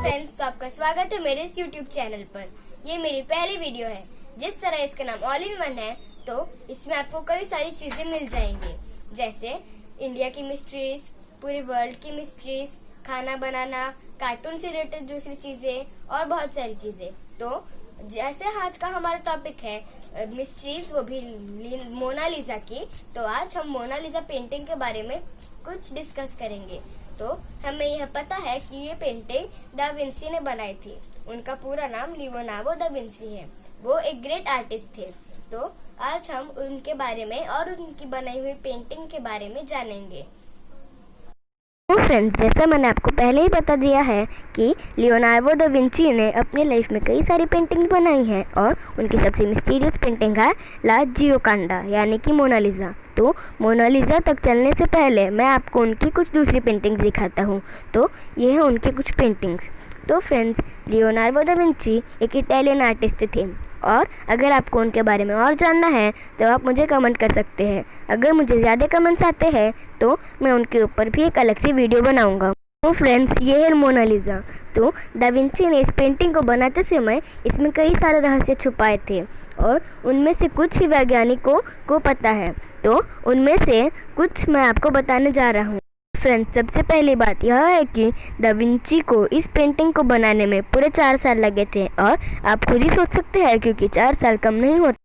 Friends, आपका स्वागत है मेरे इस यूट्यूब चैनल पर। ये मेरी पहली वीडियो है। जिस तरह इसका नाम ऑल इन वन है, तो इसमें आपको कई सारी चीजें मिल जाएंगी, जैसे इंडिया की मिस्ट्रीज, पूरे वर्ल्ड की मिस्ट्रीज, खाना बनाना, कार्टून से रिलेटेड दूसरी चीजें और बहुत सारी चीजें। तो जैसे आज का हमारा टॉपिक है मिस्ट्रीज, वो भी मोनालिसा की, तो आज हम मोनालिसा पेंटिंग के बारे में कुछ डिस्कस करेंगे। तो हमें यह पता है कि ये पेंटिंग दा विंसी ने बनाई थी। उनका पूरा नाम लियोनार्डो दा विंसी है। वो एक ग्रेट आर्टिस्ट थे। तो आज हम उनके बारे में और उनकी बनाई हुई पेंटिंग के बारे में जानेंगे। तो फ्रेंड्स, जैसा मैंने आपको पहले ही बता दिया है कि लियोनार्डो दा विंची ने अपने लाइफ में कई सारी पेंटिंग बनाई हैं और उनकी सबसे मिस्टीरियस पेंटिंग है ला जियोकांडा यानी कि मोनालिसा। तो मोनालिसा तक चलने से पहले मैं आपको उनकी कुछ दूसरी पेंटिंग्स दिखाता हूँ। तो ये है उनकी कुछ पेंटिंग्स। तो फ्रेंड्स, लियोनार्डो दा विंची एक इटालियन आर्टिस्ट थे और अगर आपको उनके बारे में और जानना है तो आप मुझे कमेंट कर सकते हैं। अगर मुझे ज़्यादा कमेंट्स आते हैं तो मैं उनके ऊपर भी एक अलग से वीडियो बनाऊंगा। तो फ्रेंड्स, ये है मोनालिसा। तो दा विंची ने इस पेंटिंग को बनाते समय इसमें कई सारे रहस्य छुपाए थे और उनमें से कुछ ही वैज्ञानिकों को पता है। तो उनमें से कुछ मैं आपको बताने जा रहा हूँ। फ्रेंड्स, सबसे पहली बात यह है कि दा विंची को इस पेंटिंग को बनाने में पूरे 4 साल लगे थे और आप खुद ही सोच सकते हैं क्योंकि 4 साल कम नहीं होता।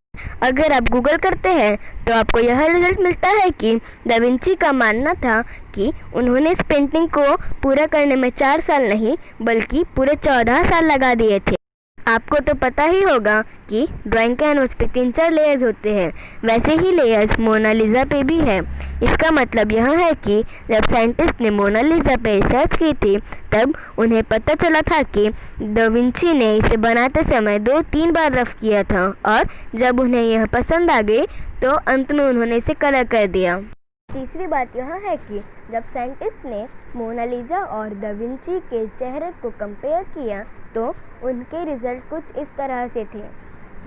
अगर आप गूगल करते हैं तो आपको यह रिजल्ट मिलता है कि दा विंची का मानना था कि उन्होंने इस पेंटिंग को पूरा करने में 4 साल नहीं बल्कि पूरे 14 साल लगा दिए थे। आपको तो पता ही होगा कि ड्राइंग कैनवस पे 3-4 लेयर्स होते हैं, वैसे ही लेयर्स मोनालिसा पे भी है। इसका मतलब यह है कि जब साइंटिस्ट ने मोनालिसा पे रिसर्च की थी तब उन्हें पता चला था कि दा विंची ने इसे बनाते समय 2-3 बार रफ किया था और जब उन्हें यह पसंद आ गई तो अंत में उन्होंने इसे कलर कर दिया। तीसरी बात यह है कि जब साइंटिस्ट ने मोनालिसा और दा विंची के चेहरे को कंपेयर किया तो उनके रिजल्ट कुछ इस तरह से थे।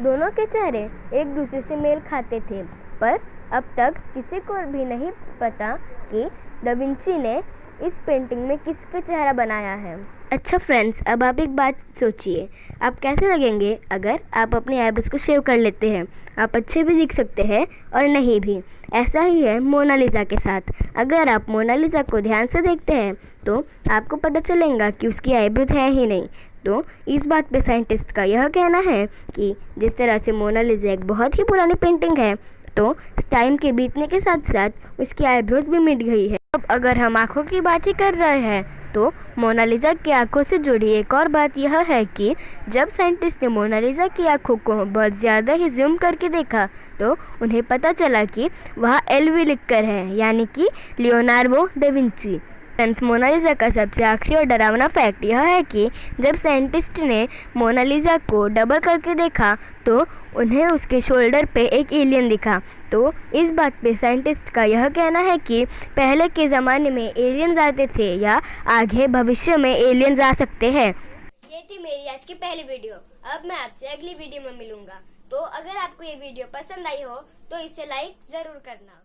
दोनों के चेहरे एक दूसरे से मेल खाते थे, पर अब तक किसी को भी नहीं पता कि दा विंची ने इस पेंटिंग में किसका चेहरा बनाया है। अच्छा फ्रेंड्स, अब आप एक बात सोचिए, आप कैसे लगेंगे अगर आप अपने आईब्रोज को शेव कर लेते हैं। आप अच्छे भी दिख सकते हैं और नहीं भी। ऐसा ही है मोनालिसा के साथ। अगर आप मोनालिसा को ध्यान से देखते हैं तो आपको पता चलेगा कि उसकी आईब्रोज है ही नहीं। तो इस बात पे साइंटिस्ट का यह कहना है कि जिस तरह से मोनालिसा एक बहुत ही पुरानी पेंटिंग है, तो टाइम के बीतने के साथ साथ उसकी आईब्रोज भी मिट गई है। अब अगर हम आँखों की बात ही कर रहे हैं तो मोनालिसा की आंखों से जुड़ी एक और बात यह है कि जब साइंटिस्ट ने मोनालिसा की आंखों को बहुत ज़्यादा ही जूम करके देखा तो उन्हें पता चला कि वह LV लिखकर है, यानी कि Leonardo da Vinci. Friends, Mona Lisa का सबसे आखिरी और डरावना फैक्ट यह है कि जब साइंटिस्ट ने मोनालिसा को डबल करके देखा तो उन्हें उसके शोल्डर पे एक एलियन दिखा। तो इस बात पे साइंटिस्ट का यह कहना है कि पहले के ज़माने में एलियंस आते थे या आगे भविष्य में एलियंस आ सकते हैं। ये थी मेरी आज की पहली वीडियो। अब मैं आपसे अगली वीडियो में मिलूंगा। तो अगर आपको ये वीडियो पसंद आई हो तो इसे लाइक ज़रूर करना।